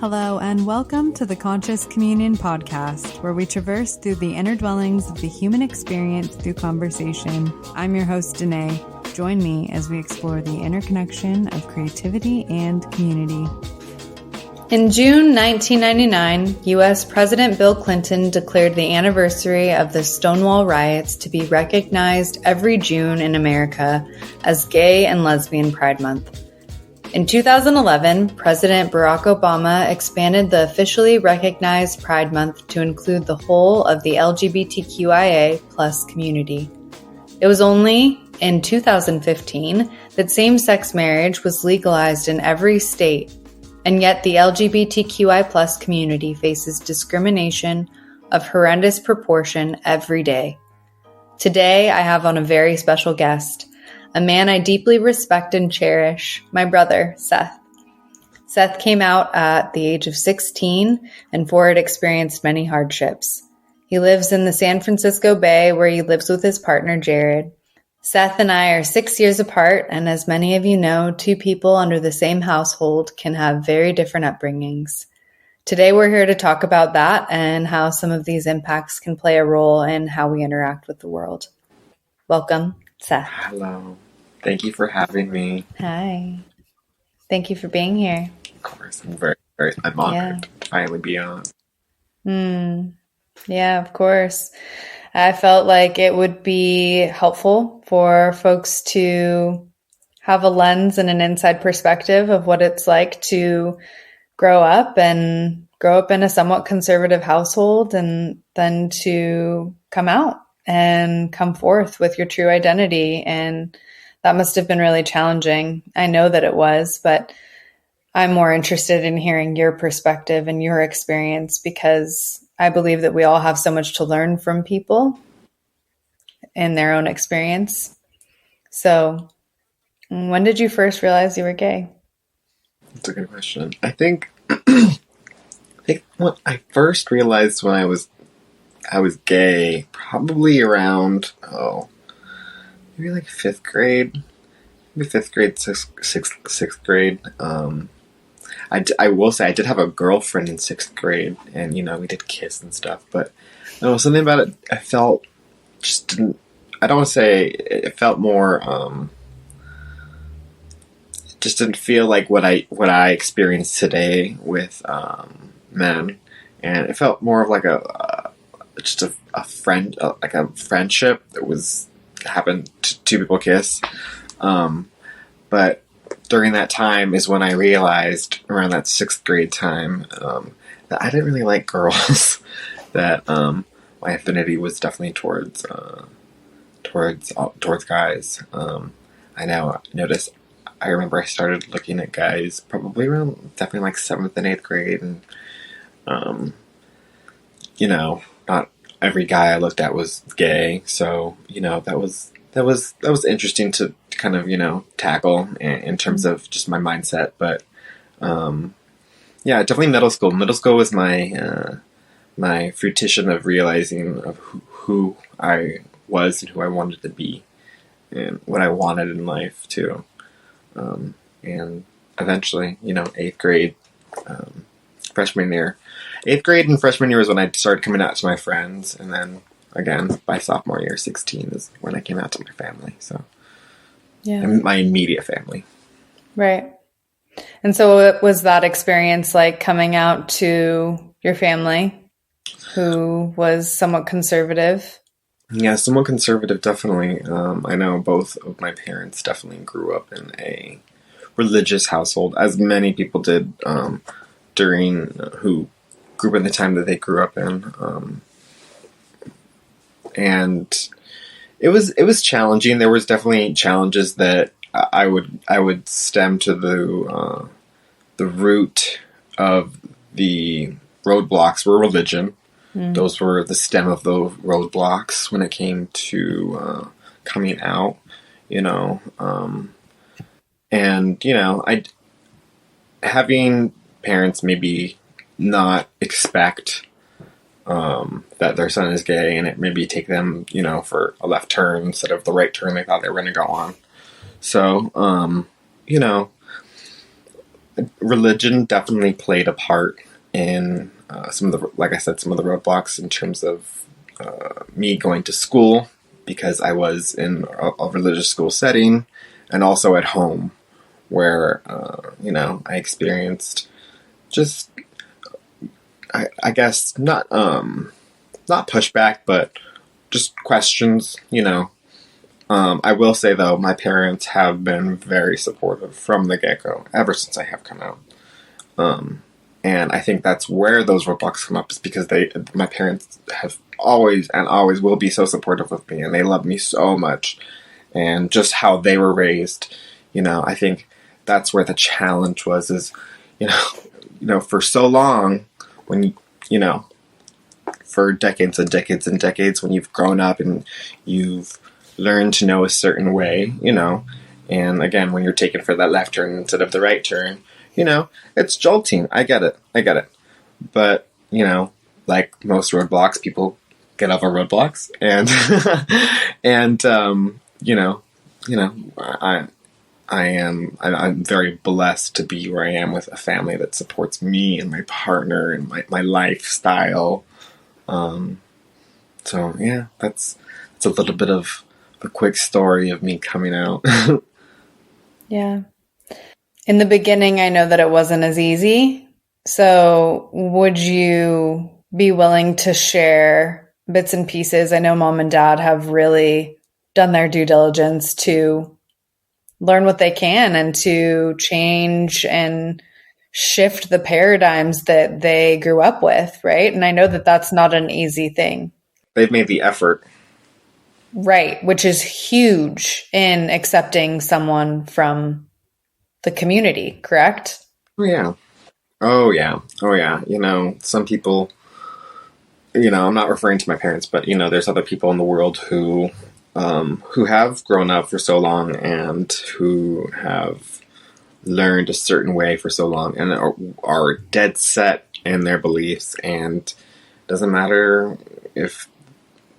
Hello, and welcome to the Conscious Communion podcast, where we traverse through the inner dwellings of the human experience through conversation. I'm your host, Danae. Join me as we explore the interconnection of creativity and community. In June 1999, U.S. President Bill Clinton declared the anniversary of the Stonewall riots to be recognized every June in America as Gay and Lesbian Pride Month. In 2011, President Barack Obama expanded the officially recognized Pride Month to include the whole of the LGBTQIA plus community. It was only in 2015 that same-sex marriage was legalized in every state, and yet the LGBTQI plus community faces discrimination of horrendous proportion every day. Today, I have on a very special guest, a man I deeply respect and cherish, my brother, Seth. Seth came out at the age of 16 and for it experienced many hardships. He lives in the San Francisco Bay where he lives with his partner, Jared. Seth and I are 6 years apart, and as many of you know, two people under the same household can have very different upbringings. Today we're here to talk about that and how some of these impacts can play a role in how we interact with the world. Welcome, Seth. Hello. Thank you for having me. Hi. Thank you for being here. Of course, I'm honored to finally be on. Yeah, of course. I felt like it would be helpful for folks to have a lens and an inside perspective of what it's like to grow up in a somewhat conservative household and then to come out and come forth with your true identity. And that must have been really challenging. I know that it was, but I'm more interested in hearing your perspective and your experience because I believe that we all have so much to learn from people in their own experience. So, when did you first realize you were gay? That's a good question. I think what I first realized when I was gay, probably around maybe like fifth grade, sixth grade. I will say I did have a girlfriend in sixth grade, and we did kiss and stuff. But there was something about it. I felt just didn't. I don't want to say it felt more. Just didn't feel like what I experienced today with men, and it felt more of like a friend, like a friendship that happened to two people kiss. But during that time is when I realized, around that sixth grade time, that I didn't really like girls. That my affinity was definitely towards guys. I remember I started looking at guys probably around definitely like 7th and 8th grade, and not every guy I looked at was gay, so that was interesting to kind of tackle in terms of just my mindset. But definitely middle school. Middle school was my my fruition of realizing of who I was and who I wanted to be and what I wanted in life too. And eventually, 8th grade, freshman year. 8th grade and freshman year was when I started coming out to my friends, and then again by sophomore year, 16, is when I came out to my family. So, my immediate family. Right. And so, what was that experience like coming out to your family, who was somewhat conservative? Yeah, somewhat conservative, definitely. I know both of my parents definitely grew up in a religious household, as many people did who grew up in the time that they grew up in. And it was challenging. There was definitely challenges that I would stem to the root of the roadblocks were religion. Those were the stem of the roadblocks when it came to coming out, and having parents maybe not expect that their son is gay, and it maybe take them, for a left turn instead of the right turn they thought they were going to go on. So, religion definitely played a part in some of the, like I said, some of the roadblocks in terms of me going to school, because I was in a religious school setting, and also at home where, I experienced just, I guess, not pushback, but just questions, I will say, though, my parents have been very supportive from the get-go, ever since I have come out. And I think that's where those roadblocks come up, is because my parents have always and always will be so supportive of me, and they love me so much. And just how they were raised, I think that's where the challenge was, is, for so long, when, for decades and decades and decades, when you've grown up and you've learned to know a certain way, and again, when you're taken for that left turn instead of the right turn, it's jolting. I get it. But, like most roadblocks, people get over roadblocks, and, I'm very blessed to be where I am, with a family that supports me and my partner and my lifestyle. So yeah, that's a little bit of a quick story of me coming out. Yeah. In the beginning, I know that it wasn't as easy. So would you be willing to share bits and pieces? I know mom and dad have really done their due diligence to learn what they can and to change and shift the paradigms that they grew up with, right? And I know that that's not an easy thing. They've made the effort. Right, which is huge in accepting someone from the community, correct? Oh yeah. Some people, I'm not referring to my parents, but, there's other people in the world who have grown up for so long and who have learned a certain way for so long and are dead set in their beliefs, and it doesn't matter if,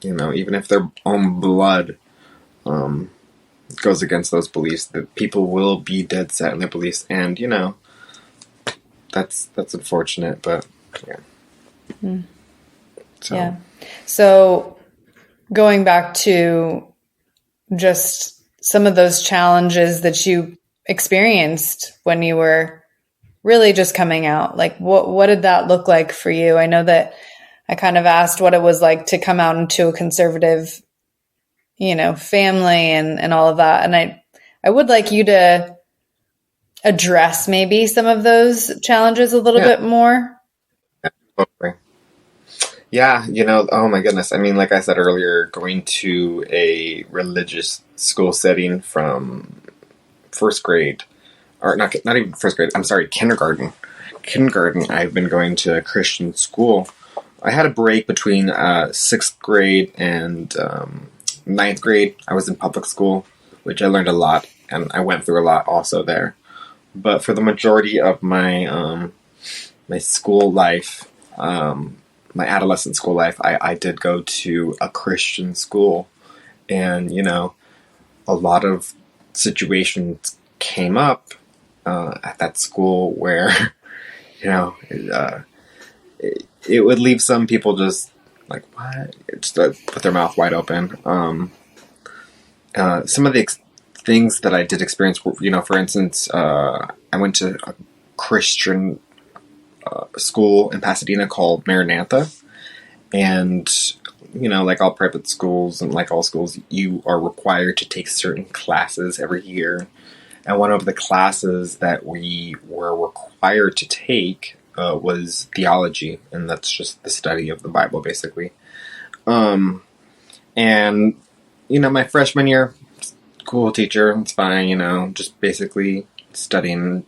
even if their own blood goes against those beliefs, that people will be dead set in their beliefs, and, that's unfortunate, but yeah. Mm. So going back to just some of those challenges that you experienced when you were really just coming out, like what did that look like for you? I know that I kind of asked what it was like to come out into a conservative, family and all of that. And I would like you to address maybe some of those challenges a little bit more. Okay. Yeah, oh my goodness. I mean, like I said earlier, going to a religious school setting from first grade, or not even first grade, I'm sorry, kindergarten. I've been going to a Christian school. I had a break between 6th grade and 9th grade. I was in public school, which I learned a lot, and I went through a lot also there. But for the majority of my my school life, my adolescent school life, I did go to a Christian school, and, a lot of situations came up at that school where, it would leave some people just like, what? Just put their mouth wide open. Some of the things that I did experience were, for instance, I went to a Christian school in Pasadena called Maranatha, and like all private schools and like all schools, you are required to take certain classes every year, and one of the classes that we were required to take was theology, and that's just the study of the Bible, basically. And my freshman year, cool teacher, it's fine, just basically studying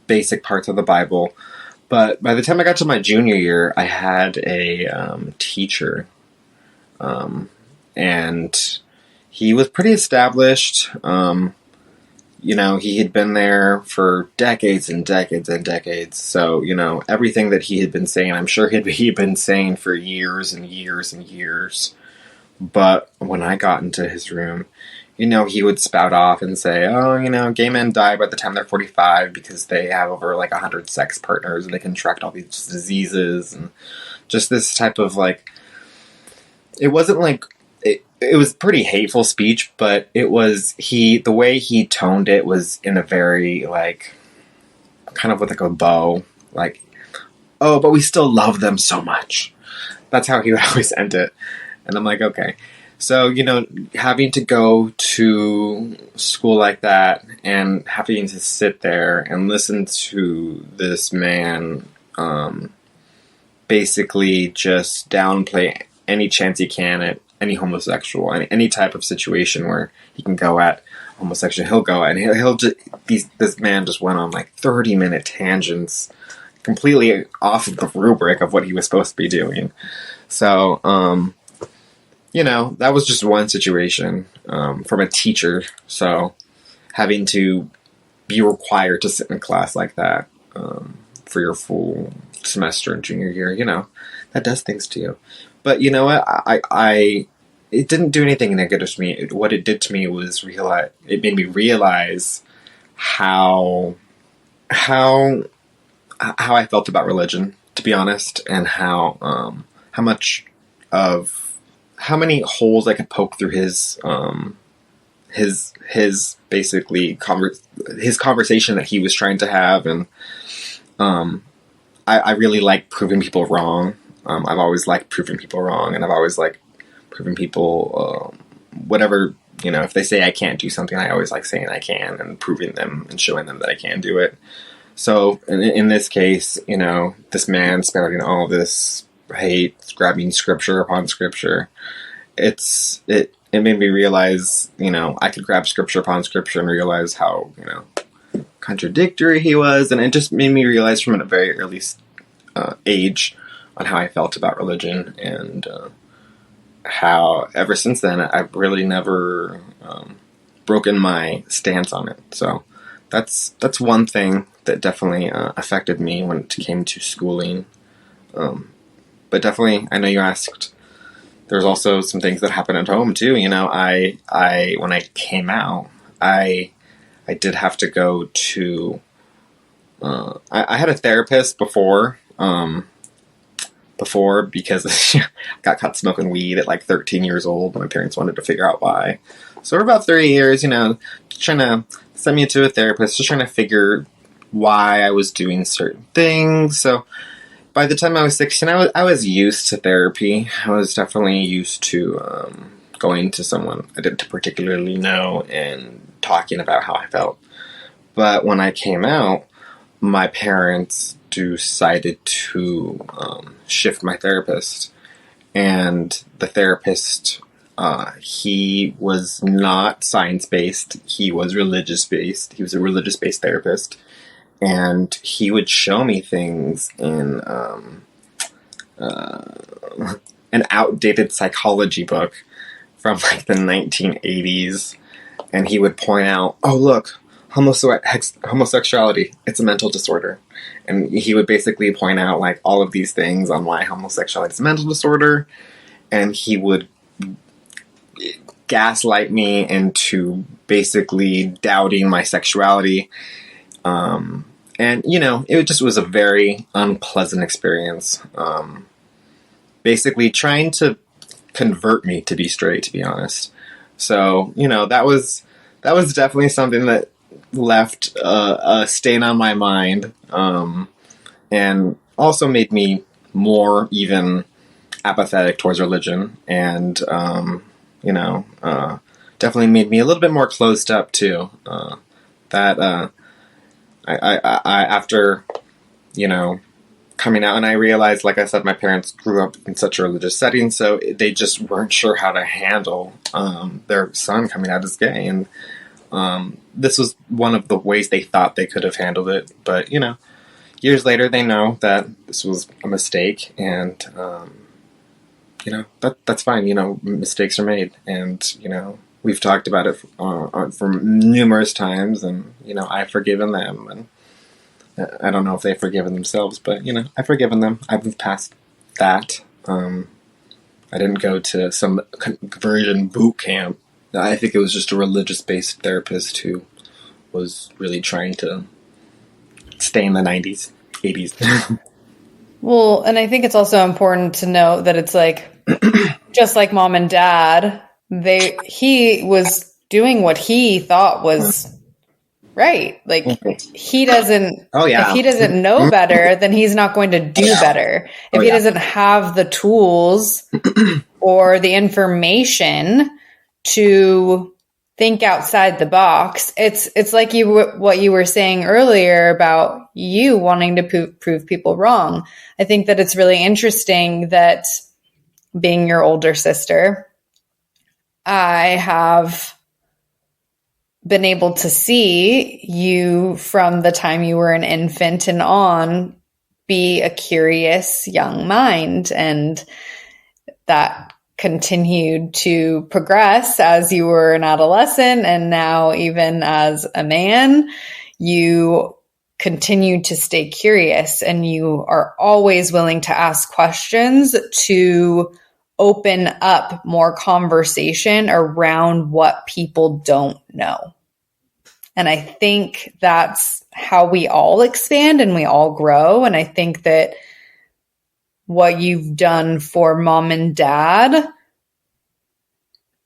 basic parts of the Bible. But by the time I got to my junior year, I had a teacher, and he was pretty established. He had been there for decades and decades and decades. So, everything that he had been saying, I'm sure he'd been saying for years and years and years. But when I got into his room, he would spout off and say, oh, gay men die by the time they're 45 because they have over, 100 sex partners and they contract all these diseases, and just this type of, it wasn't, it was pretty hateful speech, but it was, the way he toned it was in a very, kind of with, a bow, oh, but we still love them so much. That's how he would always end it. And I'm like, okay. So, having to go to school like that and having to sit there and listen to this man basically just downplay any chance he can at any homosexual, any type of situation where he can go at homosexual, he'll go at, and he'll just, this man just went on 30-minute tangents completely off of the rubric of what he was supposed to be doing. So, that was just one situation from a teacher. So having to be required to sit in a class like that for your full semester in junior year, that does things to you. But you know what? It didn't do anything negative to me. What it did to me was it made me realize how I felt about religion, to be honest, and how many holes I could poke through his basically his conversation that he was trying to have, and I really like proving people wrong. I've always liked proving people wrong, and I've always liked proving people whatever, if they say I can't do something, I always like saying I can and proving them and showing them that I can do it. So in this case, this man spouting all this hate, grabbing scripture upon scripture, it made me realize, I could grab scripture upon scripture and realize how, contradictory he was, and it just made me realize from a very early age on how I felt about religion, and how ever since then I've really never broken my stance on it. So that's one thing that definitely affected me when it came to schooling. But definitely, I know you asked, there's also some things that happen at home too. I when I came out, I did have to go to, I had a therapist before because I got caught smoking weed at 13 years old. My parents wanted to figure out why. So for about 3 years, trying to send me to a therapist, just trying to figure why I was doing certain things. So by the time I was 16, I was used to therapy. I was definitely used to going to someone I didn't particularly know and talking about how I felt. But when I came out, my parents decided to shift my therapist. And the therapist, he was not science-based. He was religious-based. He was a religious-based therapist. And he would show me things in an outdated psychology book from the 1980s. And he would point out, oh, look, homosexuality, it's a mental disorder. And he would basically point out all of these things on why homosexuality is a mental disorder. And he would gaslight me into basically doubting my sexuality. And, it just was a very unpleasant experience. Basically trying to convert me to be straight, to be honest. So, that was definitely something that left a stain on my mind. And also made me more even apathetic towards religion. And, definitely made me a little bit more closed up too. I after, coming out, and I realized, like I said, my parents grew up in such a religious setting, so they just weren't sure how to handle their son coming out as gay, and this was one of the ways they thought they could have handled it. But, years later, they know that this was a mistake, and, that's fine. Mistakes are made, and, we've talked about it for numerous times, and, I've forgiven them, and I don't know if they've forgiven themselves, but, I've forgiven them. I've moved past that. I didn't go to some conversion boot camp I think it was just a religious-based therapist who was really trying to stay in the 90s, 80s. Well, and I think it's also important to note that it's like, just like mom and dad, he was doing what he thought was right. Like he doesn't, if he doesn't know better, then he's not going to do better. If he doesn't have the tools or the information to think outside the box, it's like what you were saying earlier about you wanting to prove people wrong. I think that it's really interesting that, being your older sister, I have been able to see you from the time you were an infant and on be a curious young mind, and that continued to progress as you were an adolescent, and now even as a man, you continue to stay curious, and you are always willing to ask questions to open up more conversation around what people don't know. And I think that's how we all expand and we all grow. And I think that what you've done for mom and dad,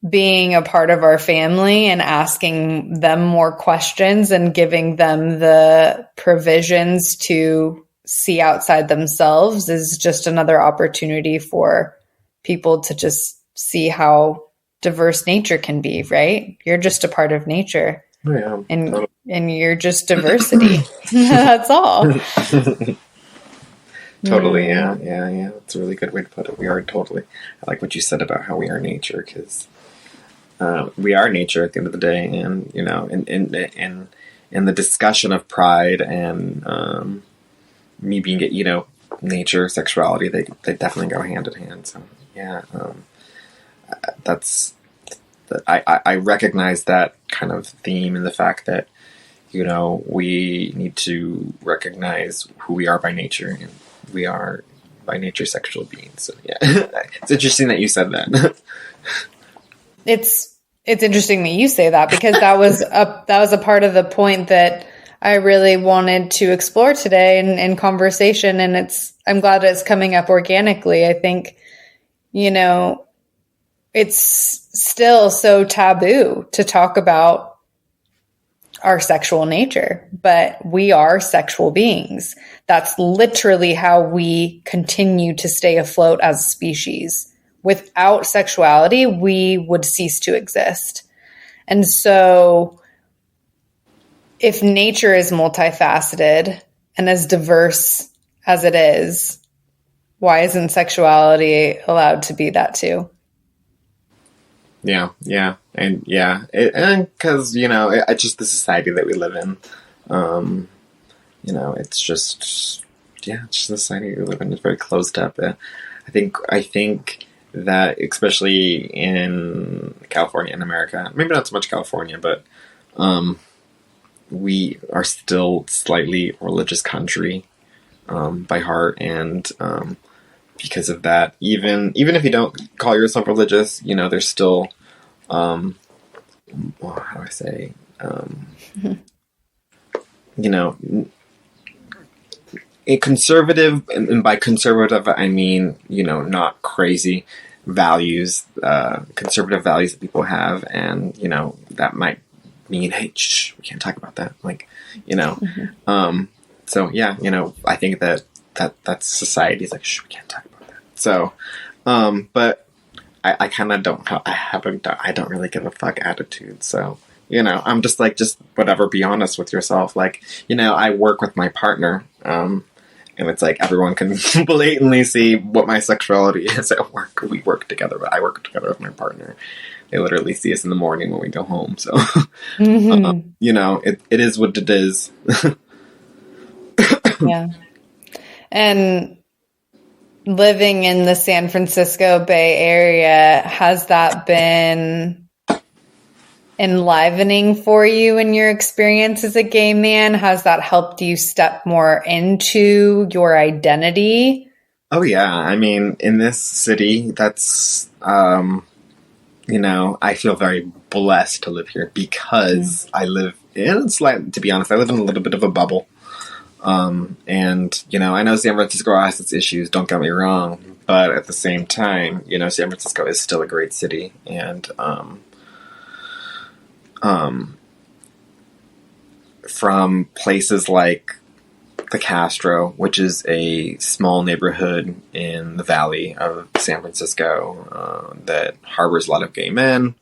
being a part of our family and asking them more questions and giving them the provisions to see outside themselves, is just another opportunity for people to just see how diverse nature can be, right? You're just a part of nature. Yeah. And you're just diversity. That's all. Totally, yeah. That's a really good way to put it. We are totally. I like what you said about how we are nature, because we are nature at the end of the day, and you know, in the discussion of pride and me being, you know, nature, sexuality, they definitely go hand in hand. So yeah, I recognize that kind of theme in the fact that, you know, we need to recognize who we are by nature, and we are by nature sexual beings. So yeah, it's interesting that you said that. It's interesting that you say that, because that was a part of the point that I really wanted to explore today in conversation. And I'm glad it's coming up organically. I think, you know, it's still so taboo to talk about our sexual nature, but we are sexual beings. That's literally how we continue to stay afloat as a species. Without sexuality, we would cease to exist. And so if nature is multifaceted and as diverse as it is, why isn't sexuality allowed to be that too? Yeah, and because, you know, it's just the society that we live in. You know, it's just the society we live in is very closed up. I think that, especially in California and America, maybe not so much California, but we are still slightly religious country by heart, and because of that, even if you don't call yourself religious, you know, there's still how do I say, you know, a conservative, and by conservative I mean, you know, not crazy values, conservative values that people have, and you know, that might mean, hey, shh, we can't talk about that, like, you know. So yeah, you know, I think that's society's like, shh, we can't talk about that. So but I kind of I don't really give a fuck attitude. So, you know, I'm just like, just whatever, be honest with yourself. Like, you know, I work with my partner, and it's like everyone can blatantly see what my sexuality is at work. We work together, but I work together with my partner. They literally see us in the morning when we go home. So, you know, it is what it is. Yeah. And living in the San Francisco Bay Area, has that been enlivening for you in your experience as a gay man? Has that helped you step more into your identity? Oh yeah, I mean, in this city, that's I feel very blessed to live here because I live in, to be honest, I live in a little bit of a bubble. And, I know San Francisco has its issues, don't get me wrong, but at the same time, San Francisco is still a great city. And, from places like the Castro, which is a small neighborhood in the valley of San Francisco that harbors a lot of gay men,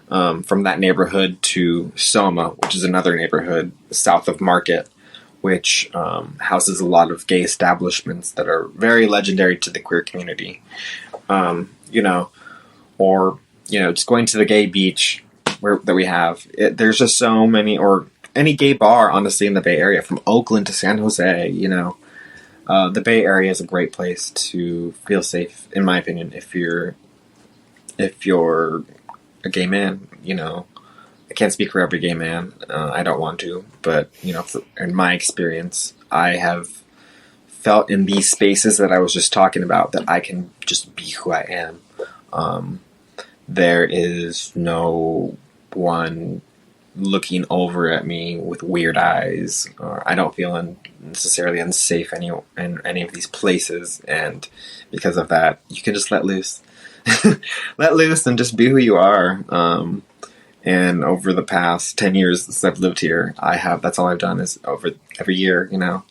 from that neighborhood to Soma, which is another neighborhood south of Market, which houses a lot of gay establishments that are very legendary to the queer community. Or just going to the gay beach that we have. There's just so many, or any gay bar, honestly, in the Bay Area, from Oakland to San Jose, the Bay Area is a great place to feel safe, in my opinion, if you're a gay man. I can't speak for every gay man. I don't want to, but in my experience, I have felt in these spaces that I was just talking about that I can just be who I am. There is no one looking over at me with weird eyes, or I don't feel necessarily unsafe in any of these places, and because of that, you can just let loose. Let loose and just be who you are. And over the past 10 years since I've lived here, that's all I've done is over every year, I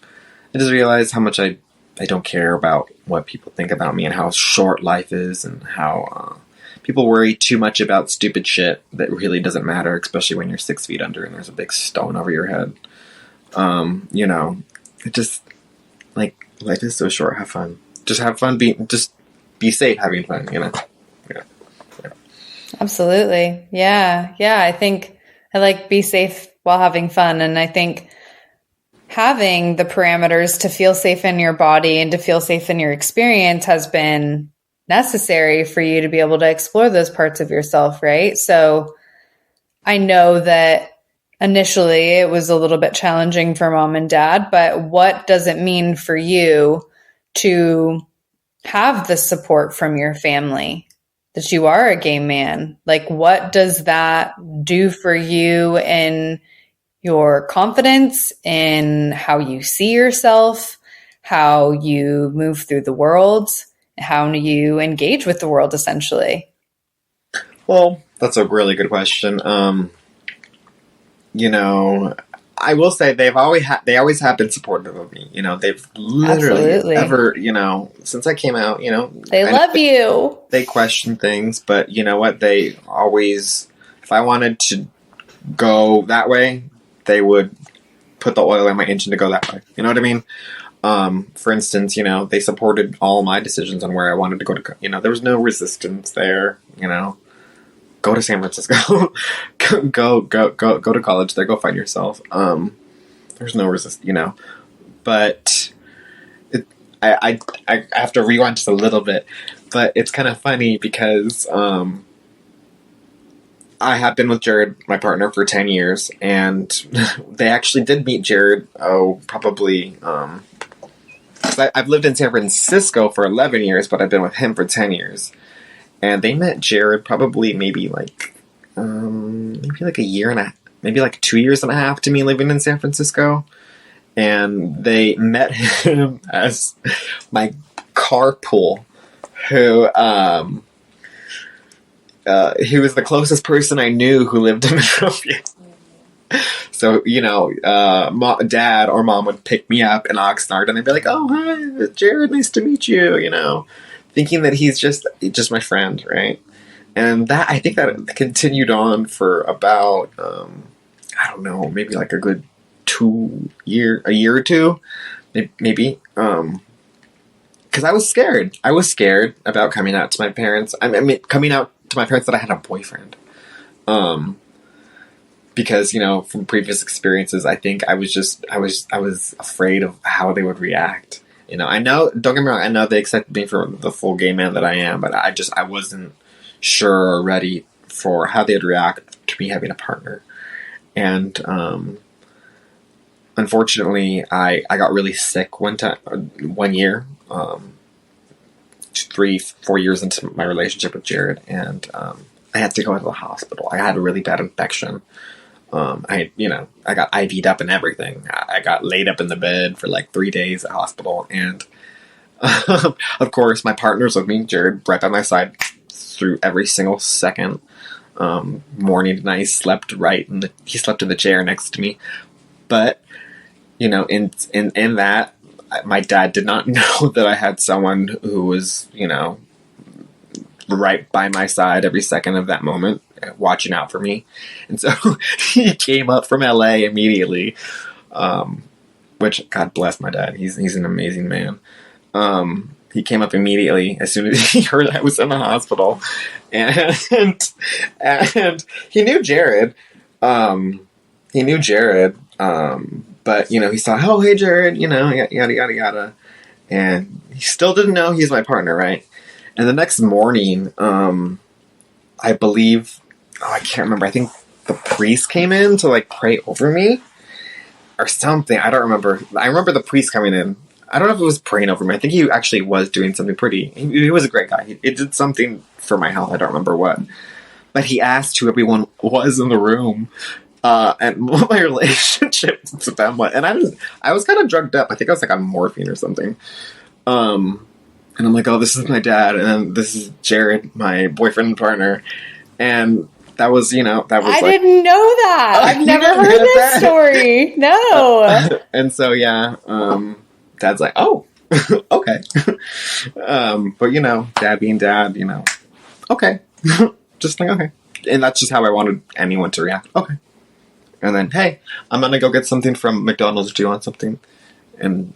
just realized how much I don't care about what people think about me and how short life is, and how people worry too much about stupid shit that really doesn't matter, especially when you're 6 feet under and there's a big stone over your head. It just, life is so short. Have fun. Just have fun. Just be safe having fun, Yeah. Absolutely. Yeah. I think I like be safe while having fun. And I think having the parameters to feel safe in your body and to feel safe in your experience has been necessary for you to be able to explore those parts of yourself, right? So I know that initially it was a little bit challenging for mom and dad, but what does it mean for you to have the support from your family that you are a gay man? What does that do for you in your confidence, in how you see yourself, how you move through the world, how do you engage with the world, essentially? Well, that's a really good question. I will say they always have been supportive of me. They've literally since I came out, they love you. They question things, but you know what? They always, if I wanted to go that way, they would put the oil in my engine to go that way. You know what I mean? For instance, they supported all my decisions on where I wanted to go to. There was no resistance there. Go to San Francisco, go to college there, go find yourself. There's no resistance, but I have to rewind just a little bit, but it's kind of funny because, I have been with Jared, my partner, for 10 years, and they actually did meet Jared, probably, I've lived in San Francisco for 11 years, but I've been with him for 10 years. And they met Jared probably maybe a year and a half, maybe 2 years and a half to me living in San Francisco. And they met him as my carpool, who he was the closest person I knew who lived in Monrovia. So, dad or mom would pick me up in Oxnard and they'd be like, "Oh, hi, Jared, nice to meet you," thinking that he's just my friend, right? And I think that continued on for about, I don't know, maybe a good a year or two, maybe, because I was scared. I was scared about coming out to my parents. Coming out to my parents that I had a boyfriend. Because, from previous experiences, I think I was afraid of how they would react. I know, don't get me wrong, I know they accepted me for the full gay man that I am, but I wasn't sure or ready for how they'd react to me having a partner. And, unfortunately, I got really sick one year, 3-4 years into my relationship with Jared, and, I had to go to the hospital. I had a really bad infection. I got IV'd up and everything. I got laid up in the bed for like 3 days at hospital. And, of course, my partner's with me, Jared, right by my side through every single second. Morning and night, he slept in the chair next to me. But, in that, my dad did not know that I had someone who was, right by my side every second of that moment, watching out for me. And so he came up from LA immediately, which, God bless my dad. He's an amazing man. He came up immediately as soon as he heard I was in the hospital, and he knew Jared. But he saw, oh, hey, Jared, yada, yada, yada. And he still didn't know he's my partner, right? And the next morning, I believe, I can't remember, I think the priest came in to, like, pray over me or something. I don't remember. I remember the priest coming in. I don't know if it was praying over me. I think he actually was doing something he was a great guy. He did something for my health. I don't remember what. But he asked who everyone was in the room, and what my relationship with them was. And I was kind of drugged up. I think I was, like, on morphine or something. And I'm like, oh, this is my dad, and then this is Jared, my boyfriend and partner. And that was, I didn't know that. I've never heard that story. No. And so, yeah, Dad's like, oh, okay. But, Dad being Dad, okay. Just like, okay. And that's just how I wanted anyone to react. Okay. And then, hey, I'm going to go get something from McDonald's. Do you want something? And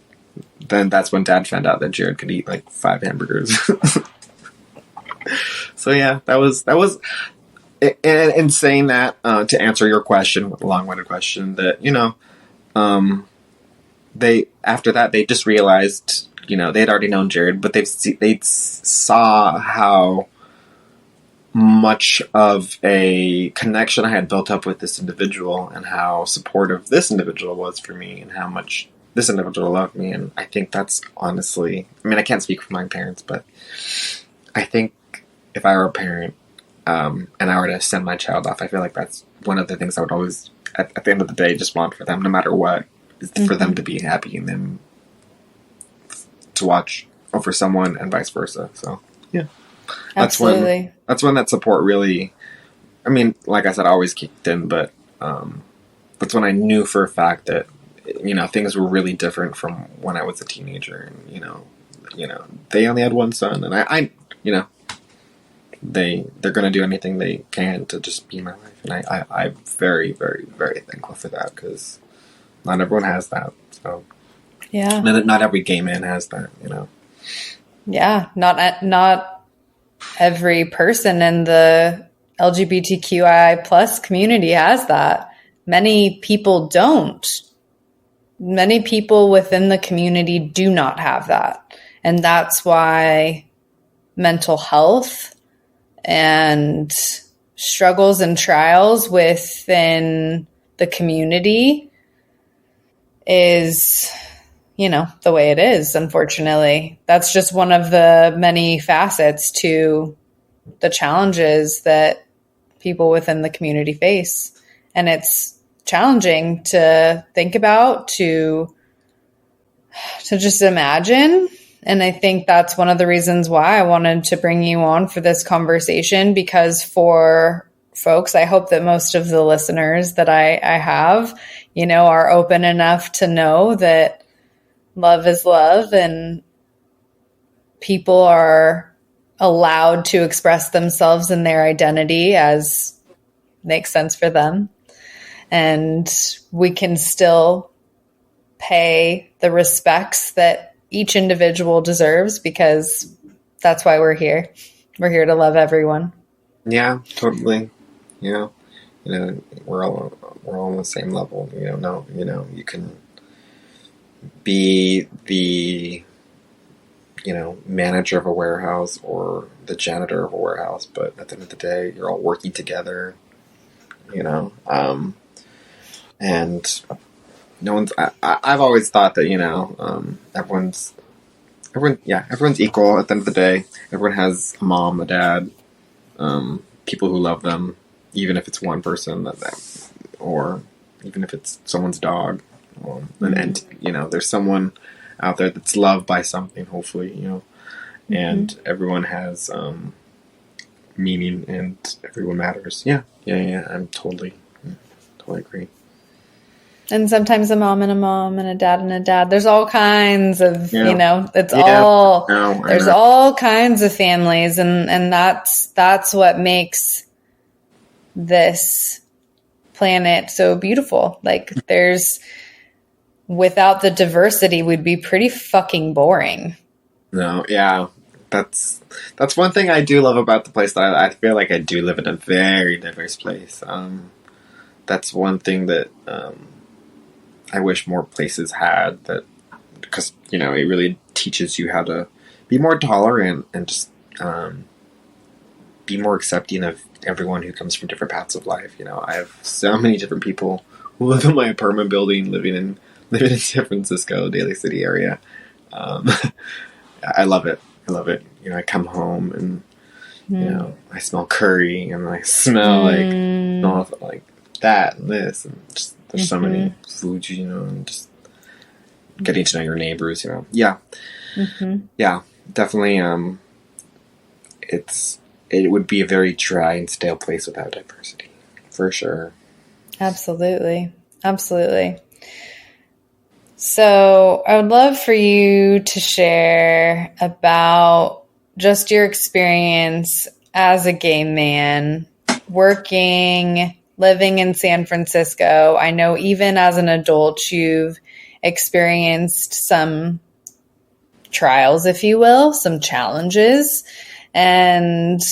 then that's when Dad found out that Jared could eat like 5 hamburgers. So yeah, that was, and in saying that, to answer your question, long-winded question, that, after that, they just realized, they had already known Jared, but they saw how much of a connection I had built up with this individual and how supportive this individual was for me and how much this individual loved me. And I think that's honestly, I can't speak for my parents, but I think if I were a parent, and I were to send my child off, I feel like that's one of the things I would always, at the end of the day, just want for them, no matter what, is for them to be happy and then to watch over someone and vice versa. So, yeah. Absolutely. That's when that support really, like I said, I always kicked in, but that's when I knew for a fact that, things were really different from when I was a teenager, and, they only had one son, and I they're going to do anything they can to just be my life. And I'm very, very, very thankful for that, because not everyone has that. So yeah, not every gay man has that, Yeah, not every person in the LGBTQIA plus community has that. Many people don't. Many people within the community do not have that. And that's why mental health and struggles and trials within the community is, the way it is, unfortunately. That's just one of the many facets to the challenges that people within the community face. And it's challenging to think about, to just imagine. And I think that's one of the reasons why I wanted to bring you on for this conversation, because for folks, I hope that most of the listeners that I have, are open enough to know that love is love and people are allowed to express themselves in their identity as makes sense for them. And we can still pay the respects that each individual deserves, because that's why we're here. We're here to love everyone. Yeah, totally. We're all on the same level. You can be the, manager of a warehouse or the janitor of a warehouse, but at the end of the day, you're all working together, and no one's, I've always thought that, everyone's equal at the end of the day. Everyone has a mom, a dad, people who love them, even if it's one person or even if it's someone's dog. And you know, there's someone out there that's loved by something, hopefully, you know, and everyone has meaning and everyone matters. Yeah. I'm totally agree. And sometimes a mom and a mom and a dad and a dad. There's all kinds of, you know, it's all, there's all kinds of families. And that's what makes this planet so beautiful. Like without the diversity, we'd be pretty fucking boring. No, yeah. That's one thing I do love about the place. That I feel like I do live in a very diverse place. That's one thing that I wish more places had, that because, you know, it really teaches you how to be more tolerant and just be more accepting of everyone who comes from different paths of life. You know, I have so many different people who live in my apartment building, living in San Francisco, Daly City area. I love it. You know, I come home and you know, I smell curry and I smell like that and this, and just there's so many foods, you know, and just getting to know your neighbors, you know. Yeah. Yeah, definitely. It would be a very dry and stale place without diversity, for sure. Absolutely. So I would love for you to share about just your experience as a gay man living in San Francisco. I know even as an adult, you've experienced some trials, if you will, some challenges. And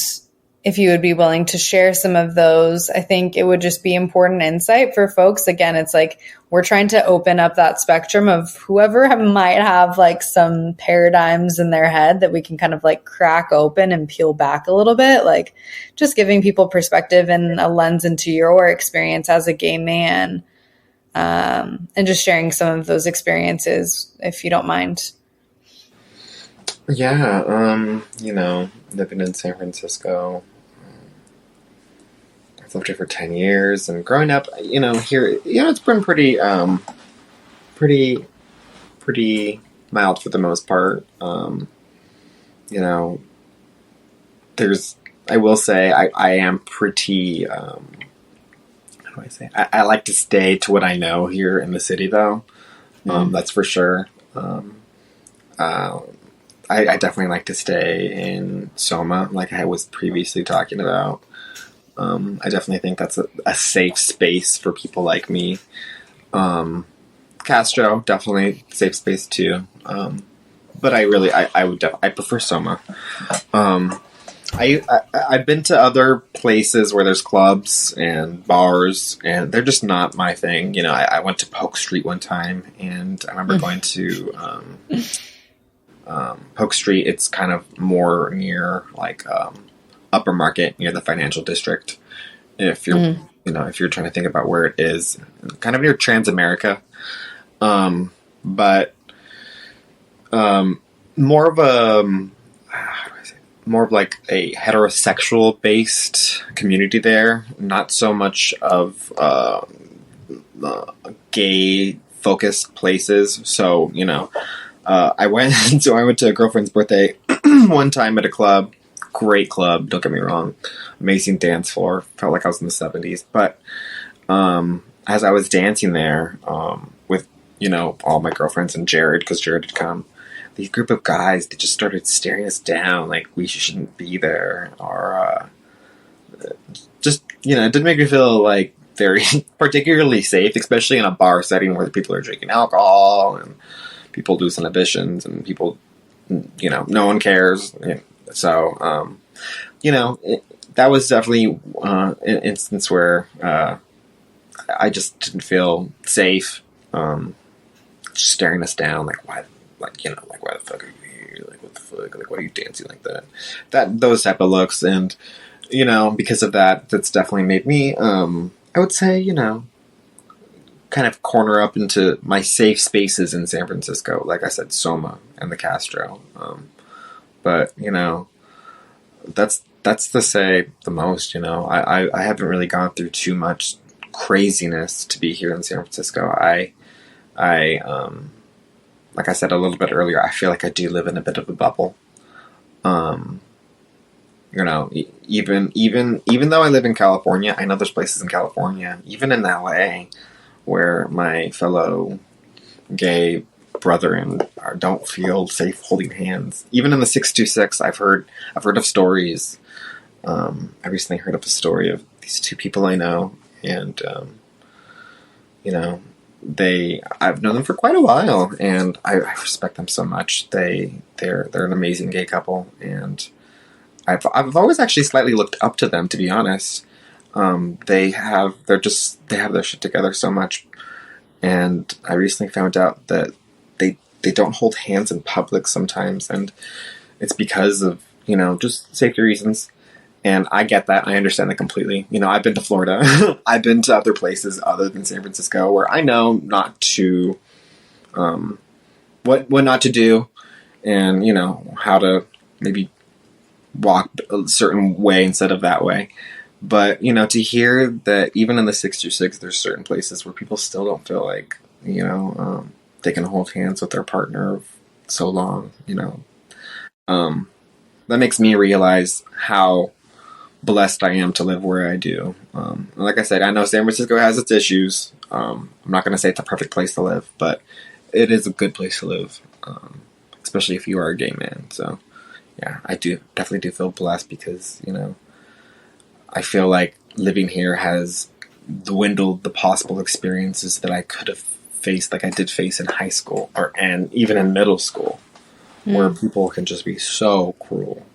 if you would be willing to share some of those, I think it would just be important insight for folks. Again, it's like we're trying to open up that spectrum of whoever might have like some paradigms in their head that we can kind of like crack open and peel back a little bit, like just giving people perspective and a lens into your experience as a gay man, and just sharing some of those experiences, if you don't mind. Yeah, you know, living in San Francisco, I've lived here for 10 years, and growing up, you know, here, you know, it's been pretty mild for the most part. You know, I will say, I am pretty, how do I say? I like to stay to what I know here in the city, though. That's for sure. I definitely like to stay in Soma, like I was previously talking about. I definitely think that's a safe space for people like me. Castro, definitely safe space too. But I prefer Soma. I've been to other places where there's clubs and bars, and they're just not my thing. You know, I went to Polk Street one time, and I remember going to Polk Street. It's kind of more near like Upper Market, near the financial district. If you're if you're trying to think about where it is, kind of near Transamerica, but more of like a heterosexual based community there. Not so much of gay focused places. So you know. I went to a girlfriend's birthday one time at a club. Great club, don't get me wrong. Amazing dance floor. Felt like I was in the 70s. But as I was dancing there with, you know, all my girlfriends and Jared, because Jared had come, these group of guys, they just started staring us down like we shouldn't be there. Or just, you know, it didn't make me feel like very particularly safe, especially in a bar setting where people are drinking alcohol and people lose inhibitions and people, you know, no one cares. So, you know, that was definitely an instance where I just didn't feel safe. Just staring us down, like why the fuck are you here? Like what the fuck? Like why are you dancing like that? Those type of looks, and you know, because of that, that's definitely made me, I would say, you know, kind of corner up into my safe spaces in San Francisco. Like I said, Soma and the Castro. But, you know, that's that's to say the most, I haven't really gone through too much craziness to be here in San Francisco. I like I said a little bit earlier, I feel like I do live in a bit of a bubble. Even though I live in California, I know there's places in California, even in LA, where my fellow gay brethren don't feel safe holding hands. Even in the 626, I've heard of stories. I recently heard of a story of these two people I know, and I've known them for quite a while, and I respect them so much. They're an amazing gay couple, and I've always actually slightly looked up to them, to be honest. They have their shit together so much, and I recently found out that they don't hold hands in public sometimes, and it's because of just safety reasons. And I get that. I understand that completely. I've been to Florida. I've been to other places other than San Francisco where I know not to, what not to do, and how to maybe walk a certain way instead of that way. But to hear that even in the 626, there's certain places where people still don't feel like they can hold hands with their partner of so long. That makes me realize how blessed I am to live where I do. Like I said, I know San Francisco has its issues. I'm not going to say it's a perfect place to live, but it is a good place to live, especially if you are a gay man. So, yeah, I definitely do feel blessed because, I feel like living here has dwindled the possible experiences that I could have faced, like I did face in high school and even in middle school, where people can just be so cruel.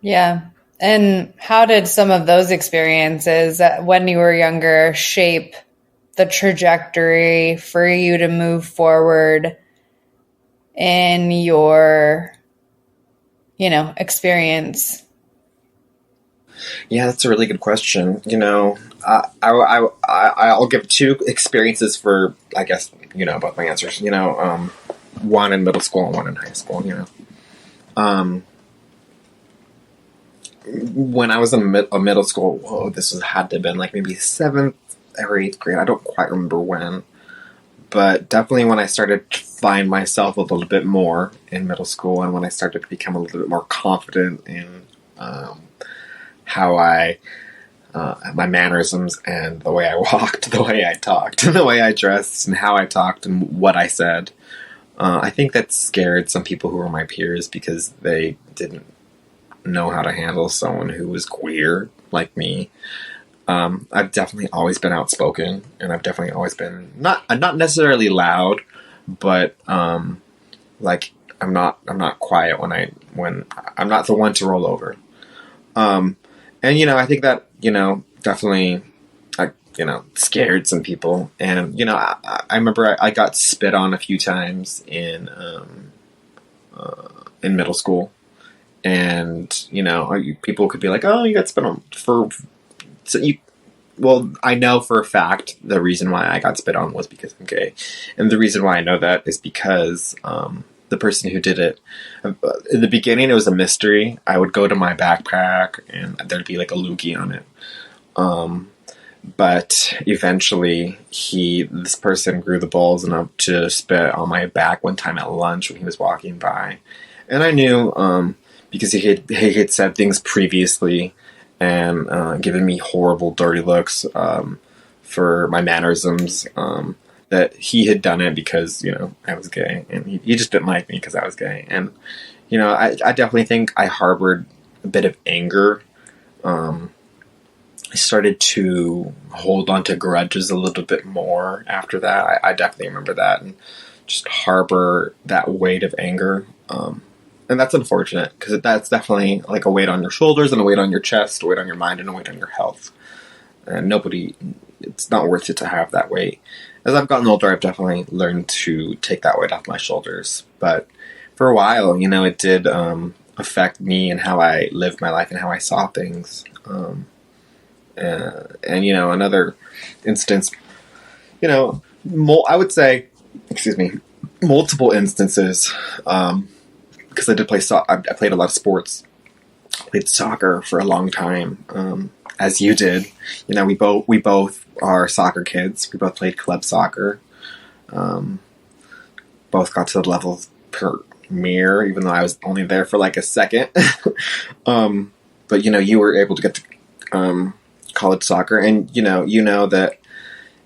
Yeah. And how did some of those experiences when you were younger shape the trajectory for you to move forward in your, experience? Yeah, that's a really good question. I'll give two experiences for, I guess, both my answers. One in middle school and one in high school. When I was in middle school, this had to have been like maybe 7th or 8th grade. I don't quite remember when, but definitely when I started to find myself a little bit more in middle school, and when I started to become a little bit more confident in how my mannerisms and the way I walked, the way I talked, and the way I dressed, and how I talked and what I said. I think that scared some people who were my peers because they didn't know how to handle someone who was queer like me. I've definitely always been outspoken, and I've definitely always been not necessarily loud, but like I'm not quiet when I'm not the one to roll over. And I think that definitely scared some people, and I remember I got spit on a few times in middle school. And, people could be like, oh, you got spit on well, I know for a fact the reason why I got spit on was because I'm gay. And the reason why I know that is because the person who did it, in the beginning, it was a mystery. I would go to my backpack and there'd be like a loogie on it. But eventually this person grew the balls enough to spit on my back one time at lunch when he was walking by. And I knew, because he had said things previously and given me horrible, dirty looks for my mannerisms, that he had done it because, I was gay. And he just didn't like me because I was gay. And, I definitely think I harbored a bit of anger. I started to hold on to grudges a little bit more after that. I definitely remember that, and just harbor that weight of anger. And that's unfortunate, because that's definitely like a weight on your shoulders and a weight on your chest, a weight on your mind, and a weight on your health. And it's not worth it to have that weight. As I've gotten older, I've definitely learned to take that weight off my shoulders. But for a while, it did affect me and how I lived my life and how I saw things. And another instance, I would say, multiple instances, because I did play I played a lot of sports played soccer for a long time, as you did. We both are soccer kids. We both played club soccer. Both got to the level of premier, even though I was only there for like a second. But you were able to get to college soccer, and you know that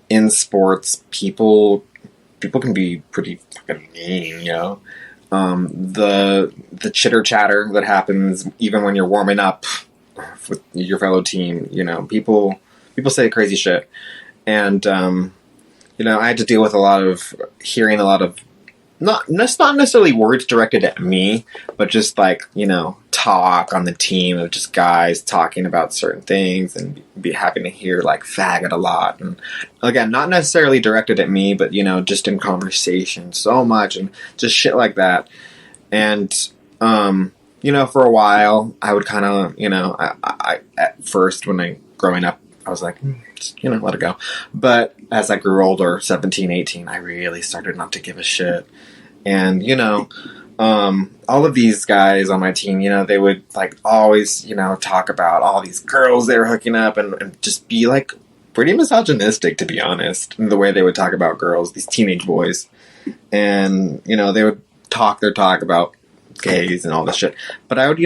in sports, people can be pretty fucking mean. The chitter chatter that happens even when you're warming up with your fellow team. People say crazy shit, and I had to deal with hearing a lot of not necessarily words directed at me, but just like talk on the team of just guys talking about certain things, and be having to hear like faggot a lot, and again, not necessarily directed at me, but just in conversation so much, and just shit like that. And for a while I would kind of I at first growing up I was like, just, let it go. But as I grew older, 17, 18, I really started not to give a shit. And all of these guys on my team, they would like always, talk about all these girls they were hooking up, and just be like pretty misogynistic, to be honest, in the way they would talk about girls, these teenage boys. And, they would talk their talk about gays and all this shit. But I would,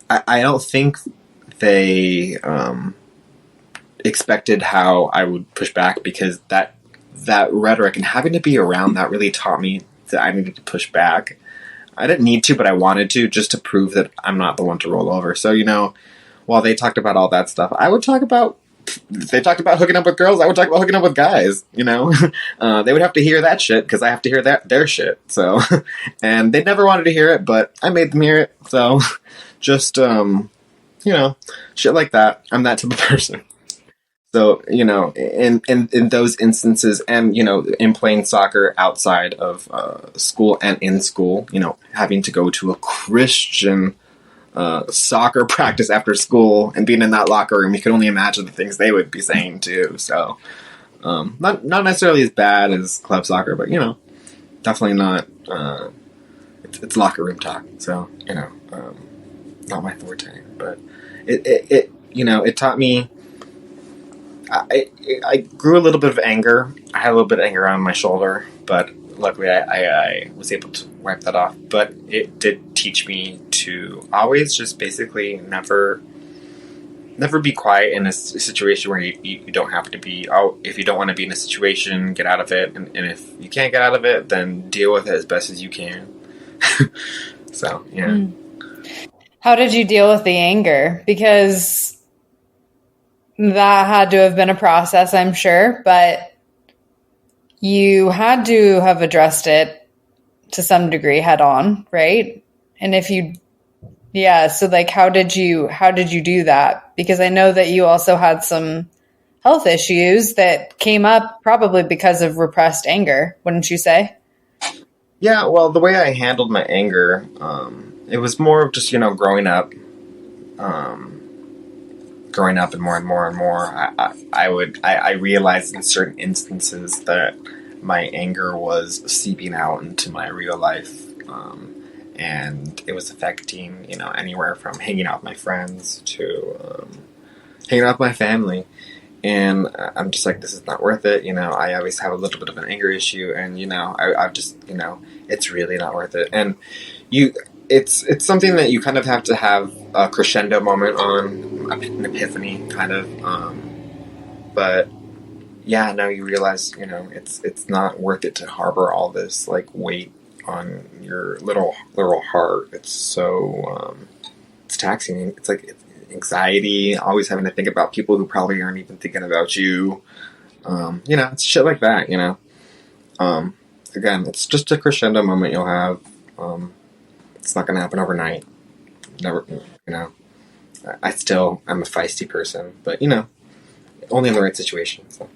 I don't think they expected how I would push back, because that rhetoric and having to be around that really taught me that I needed to push back. I didn't need to, but I wanted to, just to prove that I'm not the one to roll over. So, while they talked about all that stuff, they talked about hooking up with girls, I would talk about hooking up with guys, They would have to hear that shit, because I have to hear their shit. So, and they never wanted to hear it, but I made them hear it. So, just, shit like that. I'm that type of person. So, in those instances, and, in playing soccer outside of school and in school, having to go to a Christian soccer practice after school and being in that locker room, you can only imagine the things they would be saying too. So, not necessarily as bad as club soccer, but, definitely not, it's locker room talk. So, not my forte, but it taught me. I grew a little bit of anger. I had a little bit of anger on my shoulder, but luckily I was able to wipe that off. But it did teach me to always just basically never be quiet in a situation where you don't have to be. If you don't want to be in a situation, get out of it. And if you can't get out of it, then deal with it as best as you can. So, yeah. How did you deal with the anger? Because that had to have been a process, I'm sure, but you had to have addressed it to some degree head on, right? And so like, how did you do that? Because I know that you also had some health issues that came up probably because of repressed anger, wouldn't you say? Yeah, well, the way I handled my anger, it was more of just, growing up and more and more and more, I realized in certain instances that my anger was seeping out into my real life, and it was affecting, anywhere from hanging out with my friends to hanging out with my family. And I'm just like, this is not worth it. I always have a little bit of an anger issue, and I've just, it's really not worth it. And it's something that you kind of have to have a crescendo moment on, an epiphany kind of. But yeah, now you realize, it's not worth it to harbor all this like weight on your little heart. It's so it's taxing. It's like anxiety, always having to think about people who probably aren't even thinking about you. It's shit like that. Again, it's just a crescendo moment you'll have. It's not going to happen overnight. Never, I'm a feisty person, but, only in the right situation. So.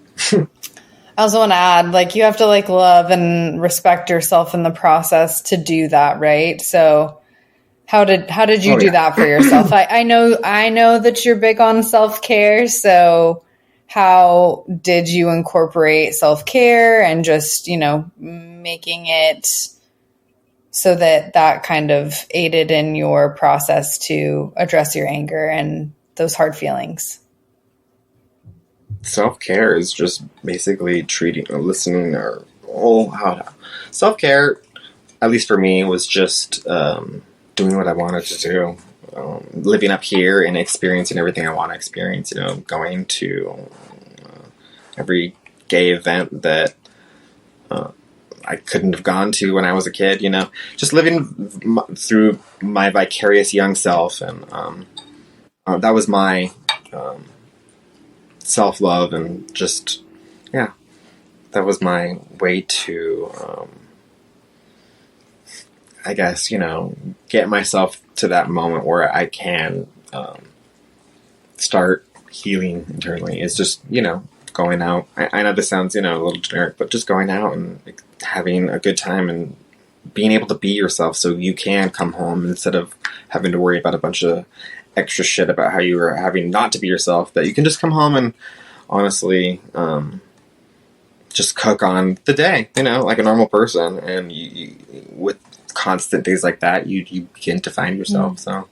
I also want to add, like, you have to, like, love and respect yourself in the process to do that, right? So how did you do that for yourself? I know that you're big on self-care, so how did you incorporate self-care and just, making it so that kind of aided in your process to address your anger and those hard feelings? Self-care is just basically listening, or self-care, at least for me, was just doing what I wanted to do, living up here and experiencing everything I want to experience. Going to every gay event that I couldn't have gone to when I was a kid. Just living through my vicarious young self, and that was my self-love, and just, yeah, that was my way to, I guess, get myself to that moment where I can start healing internally. It's just, going out. I know this sounds, a little generic, but just going out and having a good time and being able to be yourself, so you can come home instead of having to worry about a bunch of extra shit about how you were having not to be yourself, that you can just come home and honestly just cook on the day, like a normal person. And you with constant days like that, you begin to find yourself. So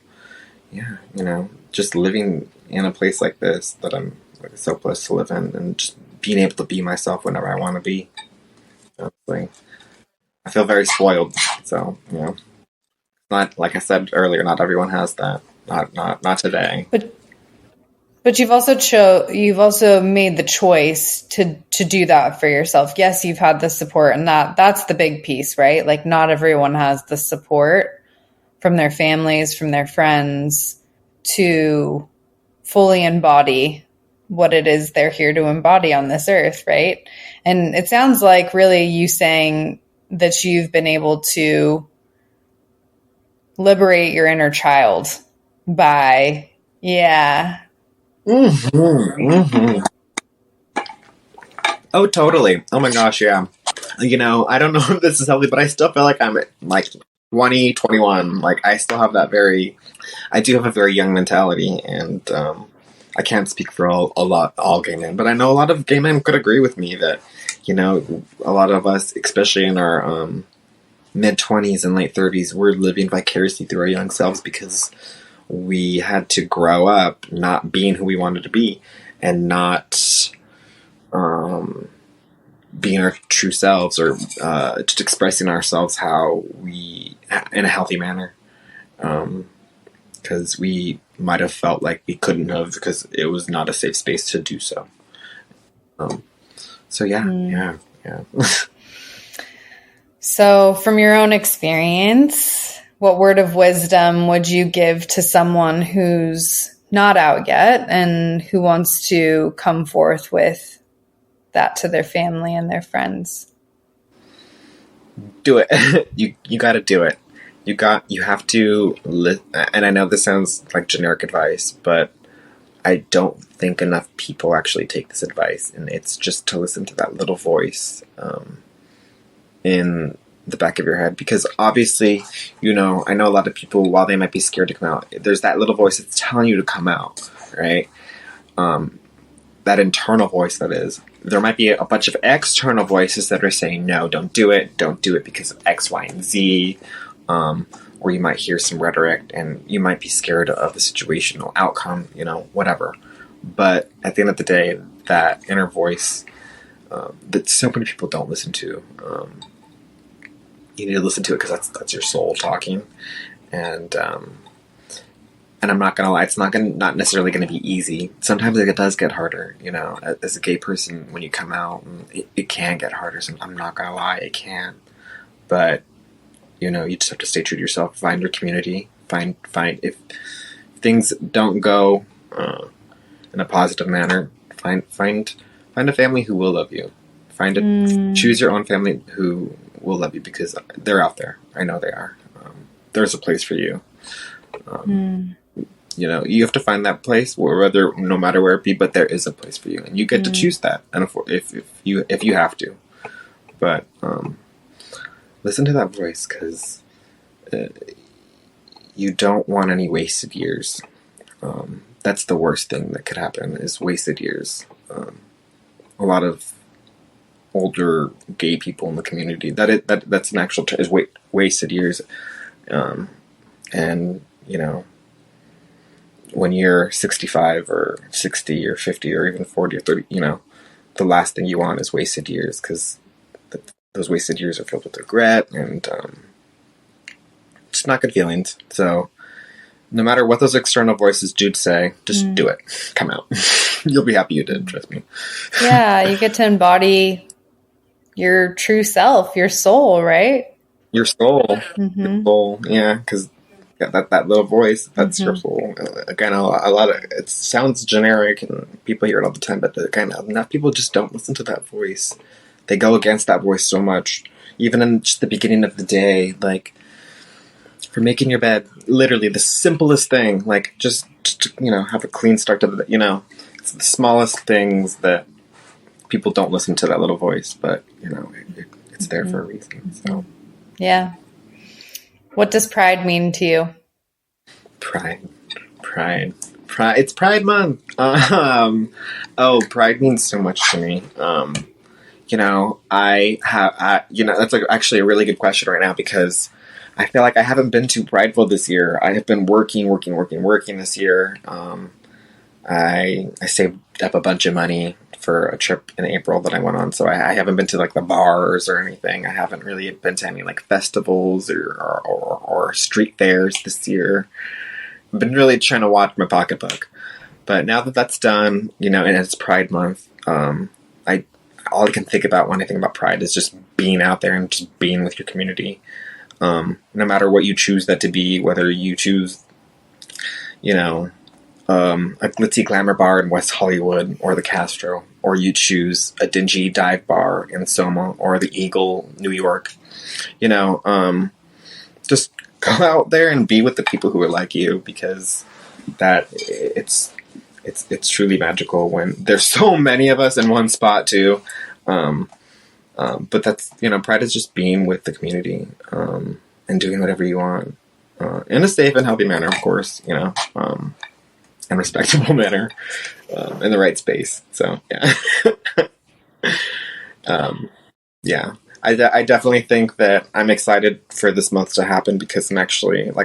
yeah, just living in a place like this that I'm so blessed to live in, and just being able to be myself whenever I want to be. Honestly, I feel very spoiled. So not, like I said earlier, not everyone has that. Not today. But you've also made the choice to do that for yourself. Yes, you've had the support, and that's the big piece, right? Like, not everyone has the support from their families, from their friends, to fully embody what it is they're here to embody on this earth, right? And it sounds like really you saying that you've been able to liberate your inner child by, yeah. Oh, totally. Oh my gosh, yeah. I don't know if this is healthy, but I still feel like I'm like 20, 21. Like, I still have I do have a very young mentality, and I can't speak for all gay men, but I know a lot of gay men could agree with me that, a lot of us, especially in our mid-20s and late 30s, we're living vicariously through our young selves, because we had to grow up not being who we wanted to be, and not being our true selves, or just expressing ourselves in a healthy manner. Because we might have felt like we couldn't have, because it was not a safe space to do so. So yeah. So from your own experience, what word of wisdom would you give to someone who's not out yet and who wants to come forth with that to their family and their friends? Do it. You got to do it. You have to, and I know this sounds like generic advice, but I don't think enough people actually take this advice, and it's just to listen to that little voice in the back of your head, because obviously, I know a lot of people, while they might be scared to come out, there's that little voice that's telling you to come out, right? That internal voice, that is. There might be a bunch of external voices that are saying, no, don't do it because of X, Y, and Z. Or you might hear some rhetoric, and you might be scared of the situational outcome, whatever. But at the end of the day, that inner voice that so many people don't listen to, you need to listen to it, because that's your soul talking. And I'm not gonna lie, it's not necessarily gonna be easy. Sometimes it does get harder, as a gay person. When you come out, it can get harder. So I'm not gonna lie, it can. But you just have to stay true to yourself. Find your community. Find if things don't go in a positive manner, find a family who will love you. Choose your own family who will love you, because they're out there. I know they are. There's a place for you. You have to find that place, no matter where it be, but there is a place for you, and you get to choose that. And if you have to, but listen to that voice, because you don't want any wasted years. That's the worst thing that could happen, is wasted years. A lot of older gay people in the community, that's an actual term, is wasted years. And, you know, when you're 65 or 60 or 50 or even 40 or 30, you know, the last thing you want is wasted years, because those wasted years are filled with regret and just not good feelings. So no matter what those external voices do say, just do it. Come out. You'll be happy you did, trust me. Yeah, you get to embody your true self, your soul, right? Your soul. Your soul, yeah, because that little voice, that's your soul. Again, a lot of it sounds generic and people hear it all the time, but again, enough people just don't listen to that voice. They go against that voice so much, even in just the beginning of the day, like for making your bed, literally the simplest thing, like just you know, have a clean start to the, you know, it's the smallest things that people don't listen to that little voice, but you know, it's there for a reason. So yeah. What does pride mean to you? Pride. It's Pride Month. Pride means so much to me. You know, you know, that's actually a really good question right now, because I feel like I haven't been too prideful this year. I have been working this year. I saved up a bunch of money for a trip in April that I went on, so I haven't been to like the bars or anything. I haven't really been to any like festivals or street fairs this year. I've been really trying to watch my pocketbook. But now that that's done, you know, and it's Pride Month, all I can think about when I think about Pride is just being out there and just being with your community. No matter what you choose that to be, whether you choose, you know, a glitzy glamour bar in West Hollywood or the Castro, or you choose a dingy dive bar in Soma or the Eagle, New York, you know, just go out there and be with the people who are like you, because it's truly magical when there's so many of us in one spot too. But that's, you know, Pride is just being with the community, and doing whatever you want, in a safe and healthy manner, of course, you know, and respectable manner, in the right space. So, yeah. Yeah. I definitely think that I'm excited for this month to happen, because I'm actually, I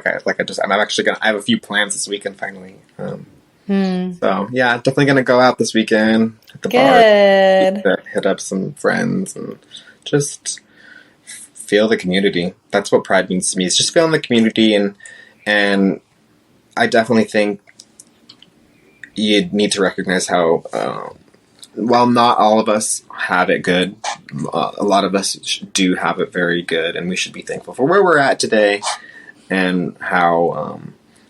have a few plans this weekend finally. So yeah, definitely gonna go out this weekend at the bar, hit up some friends, and just feel the community. That's what Pride means to me. It's just feeling the community, and I definitely think you need to recognize how, while not all of us have it good, a lot of us do have it very good, and we should be thankful for where we're at today, and how,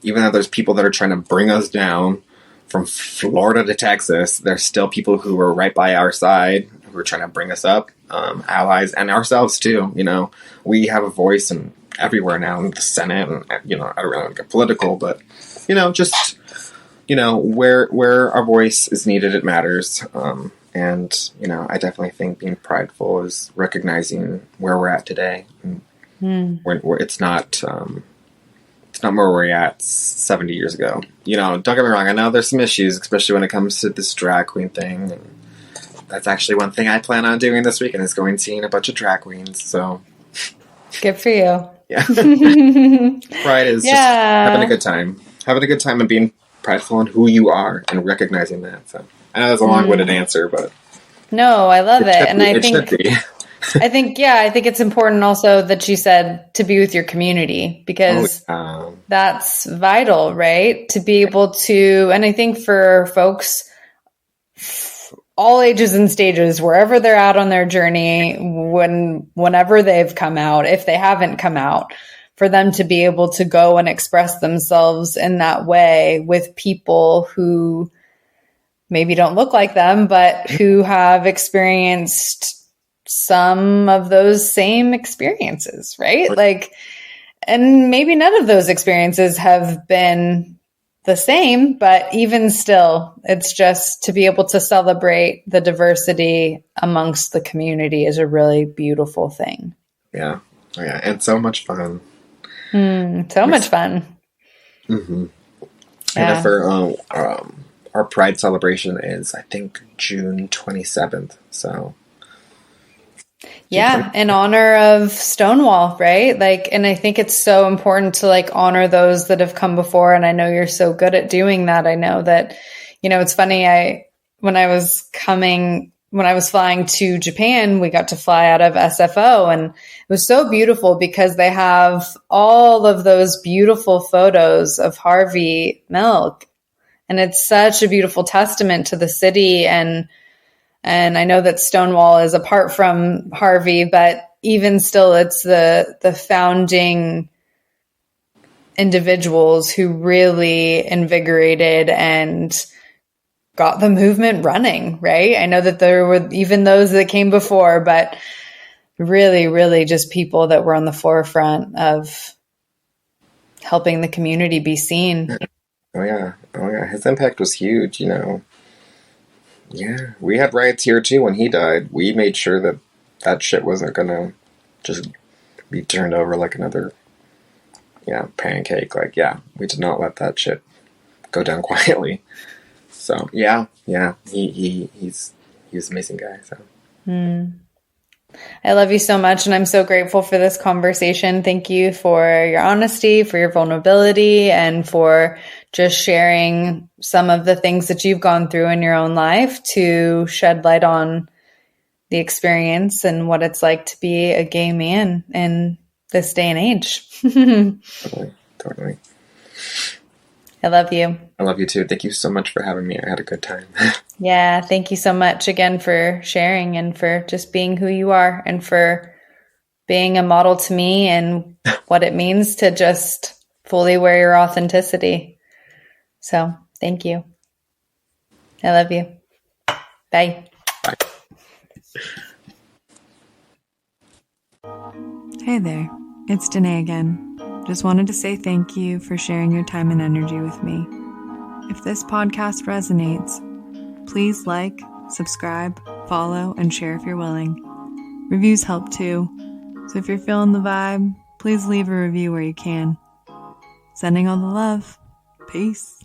even though there's people that are trying to bring us down from Florida to Texas, there's still people who are right by our side who are trying to bring us up, allies, and ourselves too. You know, we have a voice in everywhere now, in the Senate, and, you know, I don't really get political, but, you know, just, you know, where our voice is needed, it matters. And, you know, I definitely think being prideful is recognizing where we're at today. Where it's not where we're at 70 years ago. You know, don't get me wrong, I know there's some issues, especially when it comes to this drag queen thing. And that's actually one thing I plan on doing this weekend, is going and seeing a bunch of drag queens. So good for you. Yeah. Pride is just having a good time. Having a good time and being prideful in who you are and recognizing that. So I know that's a long-winded answer, but no, I love it. And I think it's important also that you said to be with your community, because that's vital, right? To be able to, and I think for folks, all ages and stages, wherever they're at on their journey, whenever they've come out, if they haven't come out, for them to be able to go and express themselves in that way with people who maybe don't look like them, but who have experienced some of those same experiences, right? Like, and maybe none of those experiences have been the same, but even still, it's just to be able to celebrate the diversity amongst the community is a really beautiful thing. Yeah. Oh, yeah. And so much fun. So much fun. Mm-hmm. Yeah. And for our Pride celebration is, I think, June 27th. So Yeah, in honor of Stonewall, right? Like, and I think it's so important to like honor those that have come before. And I know you're so good at doing that. I know that, it's funny. When I was flying to Japan, we got to fly out of SFO, and it was so beautiful because they have all of those beautiful photos of Harvey Milk. And it's such a beautiful testament to the city. And I know that Stonewall is apart from Harvey, but even still, it's the founding individuals who really invigorated and got the movement running, right? I know that there were even those that came before, but really, really just people that were on the forefront of helping the community be seen. Oh yeah. His impact was huge, Yeah, we had riots here too when he died. We made sure that shit wasn't gonna just be turned over like another, pancake. Like, we did not let that shit go down quietly. So he's an amazing guy. So. I love you so much, and I'm so grateful for this conversation. Thank you for your honesty, for your vulnerability, and for just sharing some of the things that you've gone through in your own life to shed light on the experience and what it's like to be a gay man in this day and age. Totally. I love you. I love you too. Thank you so much for having me. I had a good time. Yeah, thank you so much again for sharing and for just being who you are and for being a model to me and what it means to just fully wear your authenticity. So thank you. I love you. Bye. Bye. Hey there, it's Danae again. Just wanted to say thank you for sharing your time and energy with me. If this podcast resonates, please like, subscribe, follow, and share if you're willing. Reviews help too, so if you're feeling the vibe, please leave a review where you can. Sending all the love. Peace.